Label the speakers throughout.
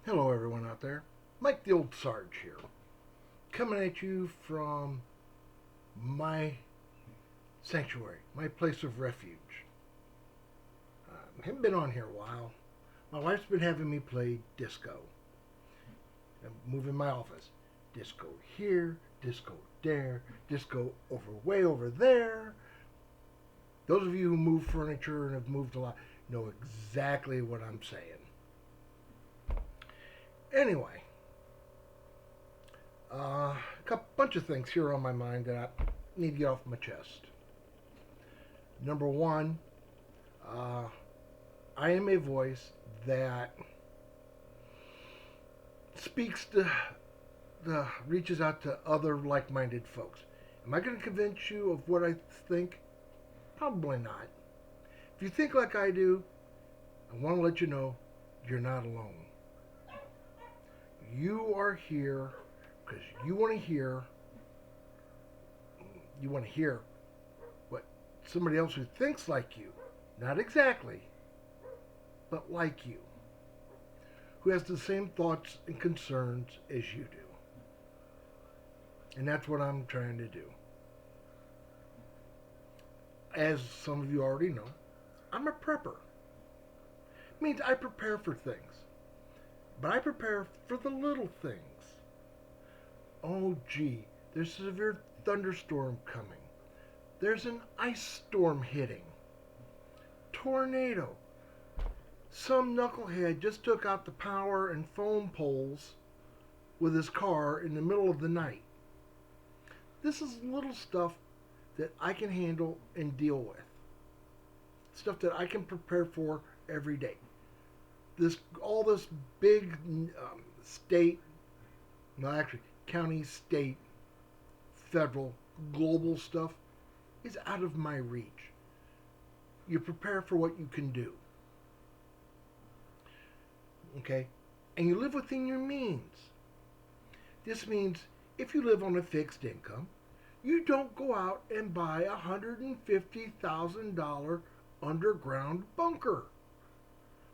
Speaker 1: Hello, everyone out there. Mike the Old Sarge here, coming at you from my sanctuary, my place of refuge. I haven't been on here a while. My wife's been having me play disco. I'm moving my office. Disco here, disco there, disco way over there. Those of you who move furniture and have moved a lot know exactly what I'm saying. Anyway, a bunch of things here on my mind that I need to get off my chest. Number one, uh, I am a voice that speaks to reaches out to other like-minded folks. Am I going to convince you of what I think? Probably not. If you think like I do, I want to let you know you're not alone. You are here because you want to hear what somebody else who thinks like you, not exactly, but like you, who has the same thoughts and concerns as you do. And that's what I'm trying to do. As some of you already know, I'm a prepper. It means I prepare for things. But I prepare for the little things. Oh, gee, there's a severe thunderstorm coming. There's an ice storm hitting. Tornado. Some knucklehead just took out the power and phone poles with his car in the middle of the night. This is little stuff that I can handle and deal with. Stuff that I can prepare for every day. All this big state, no, actually county, state, federal, global stuff is out of my reach. You prepare for what you can do, okay, and you live within your means. This means if you live on a fixed income, you don't go out and buy $150,000 underground bunker.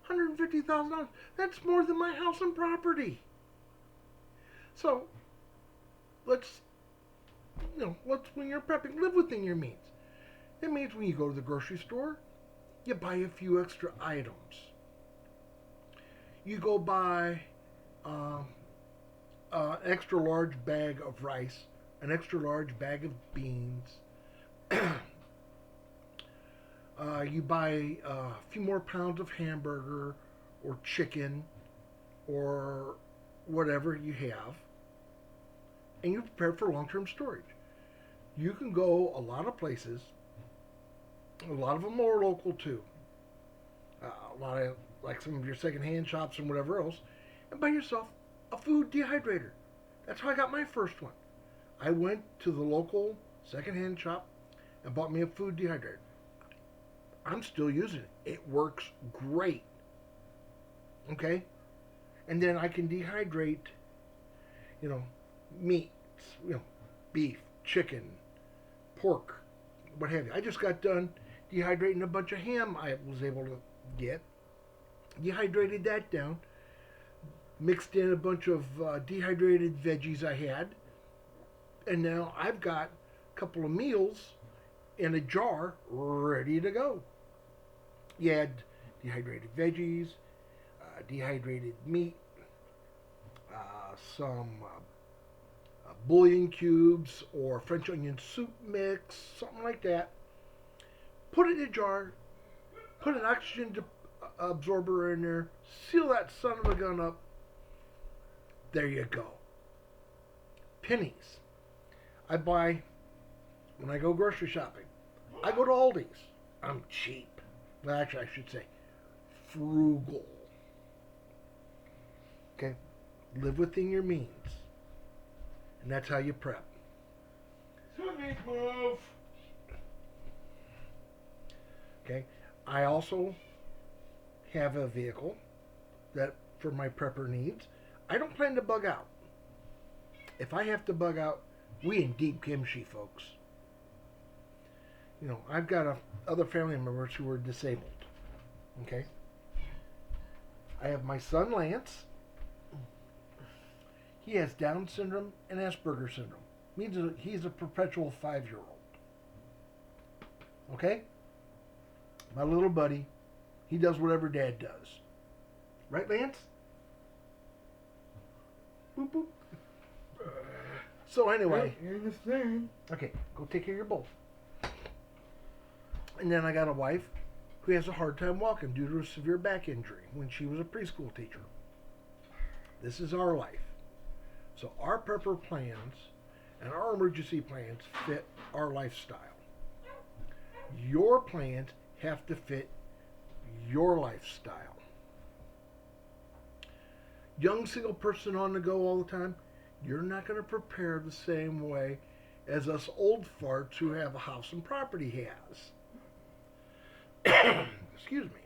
Speaker 1: $150,000. That's more than my house and property. So let's when you're prepping, live within your means. That means when you go to the grocery store, you buy a few extra items. You go buy an extra large bag of rice, an extra large bag of beans. You buy a few more pounds of hamburger or chicken or whatever you have, and you prepare for long-term storage. You can go a lot of places. A lot of them are local too. A lot of like some of your secondhand shops and whatever else, and buy yourself a food dehydrator. That's how I got my first one. I went to the local secondhand shop and bought me a food dehydrator. I'm still using it. It works great. Okay? And then I can dehydrate, meats, beef, chicken, pork, what have you. I just got done dehydrating a bunch of ham I was able to get. Dehydrated that down. Mixed in a bunch of dehydrated veggies I had. And now I've got a couple of meals in a jar ready to go. You add dehydrated veggies, dehydrated meat, some bouillon cubes or French onion soup mix, something like that. Put it in a jar, put an oxygen absorber in there, seal that son of a gun up. There you go. Pennies. I buy, when I go grocery shopping, I go to Aldi's. I'm cheap. Well, actually, I should say frugal. Okay? Live within your means. And that's how you prep.
Speaker 2: Swimming move.
Speaker 1: Okay? I also have a vehicle that for my prepper needs. I don't plan to bug out. If I have to bug out, we in deep kimchi, folks. I've got other family members who are disabled. Okay? I have my son Lance, He has Down syndrome and Asperger's syndrome. Means he's a perpetual 5-year-old. Okay? My little buddy, he does whatever Dad does. Right, Lance? Boop, boop. So anyway,
Speaker 2: You're the same.
Speaker 1: okay, go take care of your bowl. And then I got a wife who has a hard time walking due to a severe back injury when she was a preschool teacher. This is our life. So our prepper plans and our emergency plans fit our lifestyle. Your plans have to fit your lifestyle. Young single person on the go all the time, you're not going to prepare the same way as us old farts who have a house and property has. Excuse me.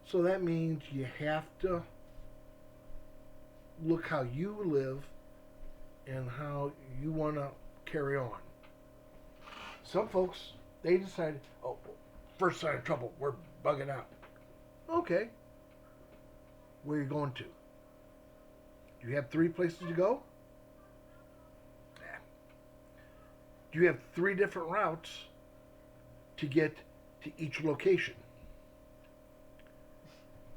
Speaker 1: So that means you have to look how you live and how you want to carry on. Some folks, they decided, oh, first sign of trouble, we're bugging out. Okay. Where are you going to? Do you have 3 places to go? Nah. Do you have 3 different routes to get to each location?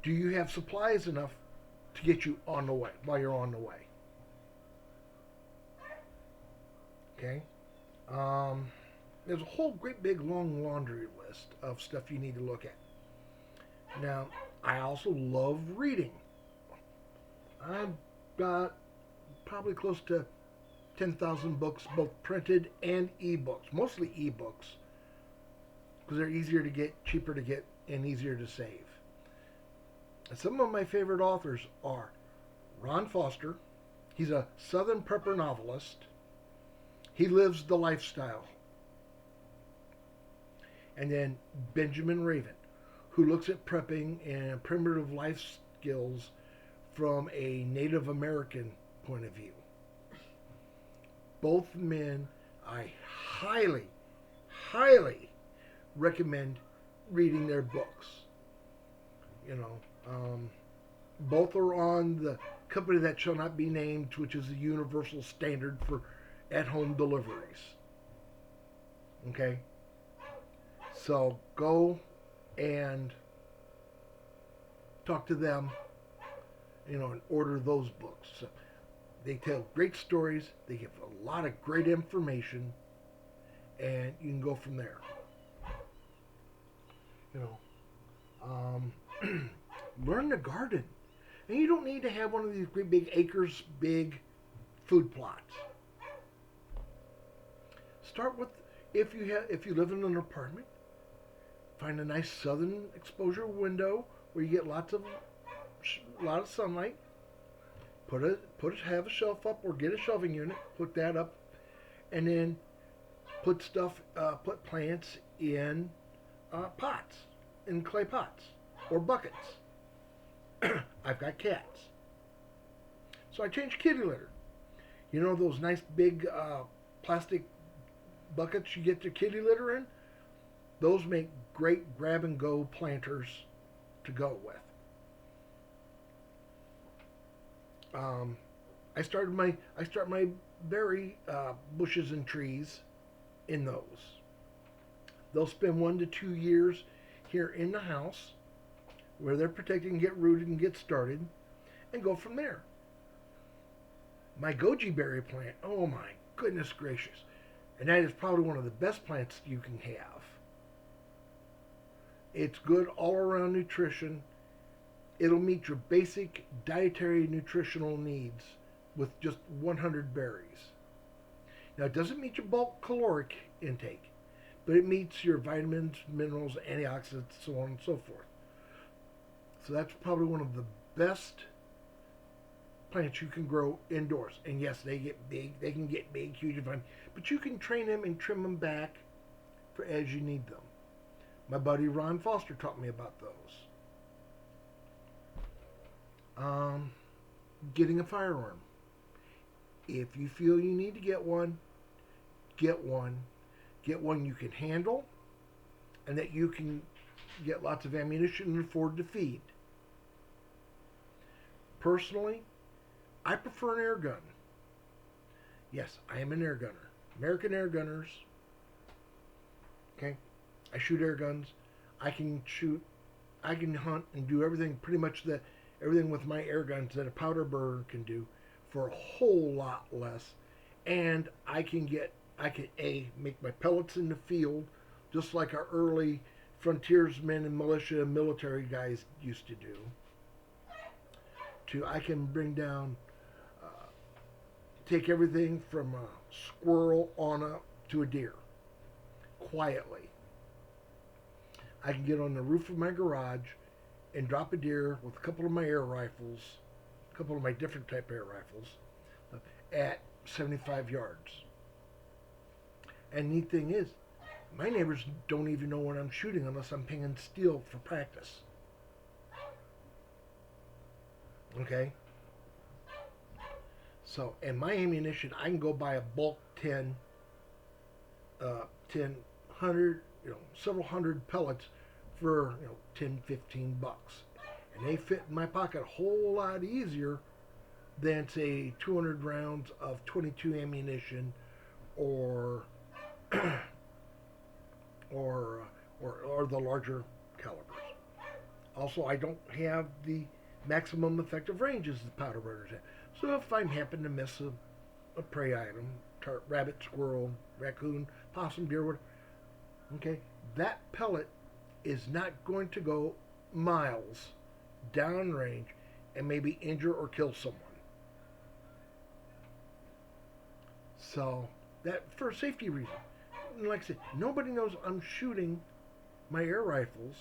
Speaker 1: Do you have supplies enough to get you on the way while you're on the way? Okay. There's a whole great big long laundry list of stuff you need to look at. Now, I also love reading. I've got probably close to 10,000 books, both printed and ebooks, mostly ebooks, because they're easier to get, cheaper to get, and easier to save. And some of my favorite authors are Ron Foster. He's a Southern prepper novelist. He lives the lifestyle. And then Benjamin Raven, who looks at prepping and primitive life skills from a Native American point of view. Both men, I highly, highly recommend reading their books. You know, both are on the company that shall not be named, which is the universal standard for at-home deliveries. Okay? So go and talk to them, you know, and order those books. So they tell great stories, they give a lot of great information, and you can go from there. You know, learn to garden. And you don't need to have one of these great big acres, big food plots. Start with, if you live in an apartment, find a nice southern exposure window where you get lot of sunlight. Have a shelf up or get a shelving unit. Put that up, and then put plants in pots, in clay pots or buckets. I've got cats, so I changed kitty litter. You know those nice big plastic buckets you get your kitty litter in? Those make great grab and go planters to go with. I start my berry bushes and trees in those. They'll spend 1 to 2 years here in the house where they're protected and get rooted and get started, and go from there. My goji berry plant, oh my goodness gracious, and that is probably one of the best plants you can have. It's good all around nutrition. It'll meet your basic dietary nutritional needs with just 100 berries. Now, it doesn't meet your bulk caloric intake, but it meets your vitamins, minerals, antioxidants, so on and so forth. So that's probably one of the best plants you can grow indoors. And yes, they get big. They can get big, huge, and fine. But you can train them and trim them back for as you need them. My buddy Ron Foster taught me about those. Getting a firearm. If you feel you need to get one, get one. Get one you can handle and that you can get lots of ammunition and afford to feed. Personally, I prefer an air gun. Yes, I am an air gunner. American Air Gunners. Okay, I shoot air guns. I can shoot. I can hunt and do everything pretty much that everything with my air guns that a powder burner can do for a whole lot less. And I can a make my pellets in the field just like our early frontiersmen and militia and military guys used to do. To I can bring down, take everything from a squirrel on up to a deer quietly. I can get on the roof of my garage and drop a deer with a couple of my air rifles, a couple of my different type air rifles, at 75 yards. And neat thing is, my neighbors don't even know when I'm shooting unless I'm pinging steel for practice. Okay? So, and my ammunition, I can go buy a bulk 10, 100, several hundred pellets for, 10, 15 bucks. And they fit in my pocket a whole lot easier than, say, 200 rounds of 22 ammunition or or the larger calibers. Also, I don't have the maximum effective ranges the powder burners have. So if I happen to miss a prey item, rabbit, squirrel, raccoon, possum, deer, whatever, okay, that pellet is not going to go miles downrange and maybe injure or kill someone. So that for a safety reason. And like I said, nobody knows I'm shooting my air rifles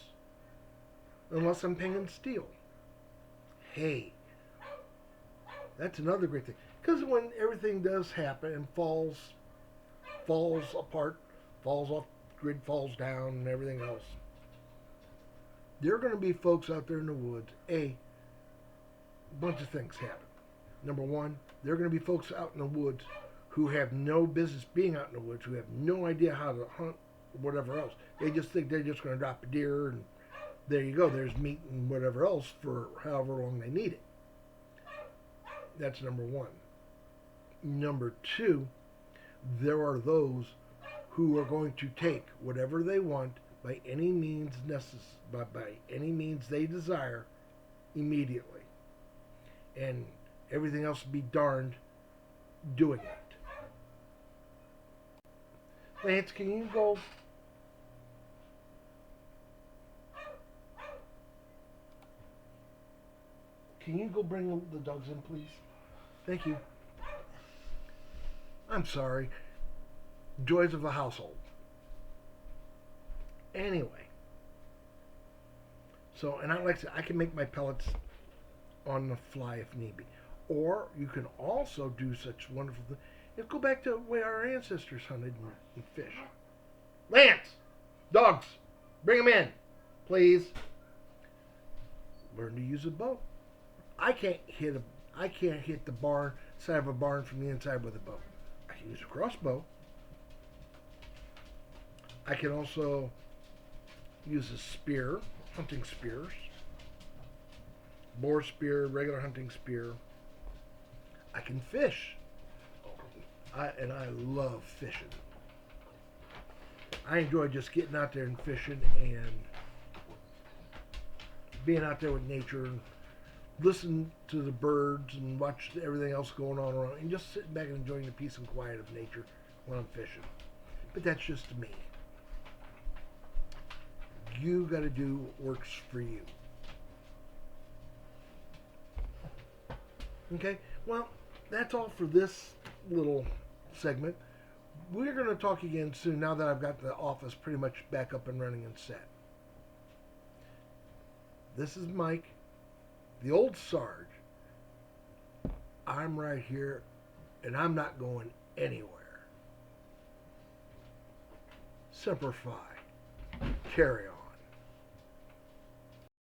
Speaker 1: unless I'm pinging steel. Hey, that's another great thing. Because when everything does happen and falls apart, falls off grid, falls down, and everything else, there are going to be folks out there in the woods. A bunch of things happen. Number one, there are going to be folks out in the woods who have no business being out in the woods, who have no idea how to hunt, or whatever else. They just think they're just going to drop a deer and there you go. There's meat and whatever else for however long they need it. That's number one. Number two, there are those who are going to take whatever they want by any means by any means they desire immediately, and everything else be darned doing it. Lance, can you go? Can you go bring the dogs in, please? Thank you. I'm sorry. Joys of a household. Anyway. So, and I like to, I can make my pellets on the fly if need be. Or you can also do such wonderful things. Go back to where our ancestors hunted and fished. Lance! Dogs! Bring them in, please. Learn to use a bow. I can't hit the barn side of a barn from the inside with a bow. I can use a crossbow. I can also use a spear, hunting spears, boar spear, regular hunting spear. I can fish. And I love fishing. I enjoy just getting out there and fishing and being out there with nature and listen to the birds and watch everything else going on around and just sitting back and enjoying the peace and quiet of nature when I'm fishing. But that's just me. You got to do what works for you. Okay? Well, that's all for this little segment. We're going to talk again soon now that I've got the office pretty much back up and running and set. This is Mike, the old Sarge. I'm right here, and I'm not going anywhere. Semper Fi. Carry on.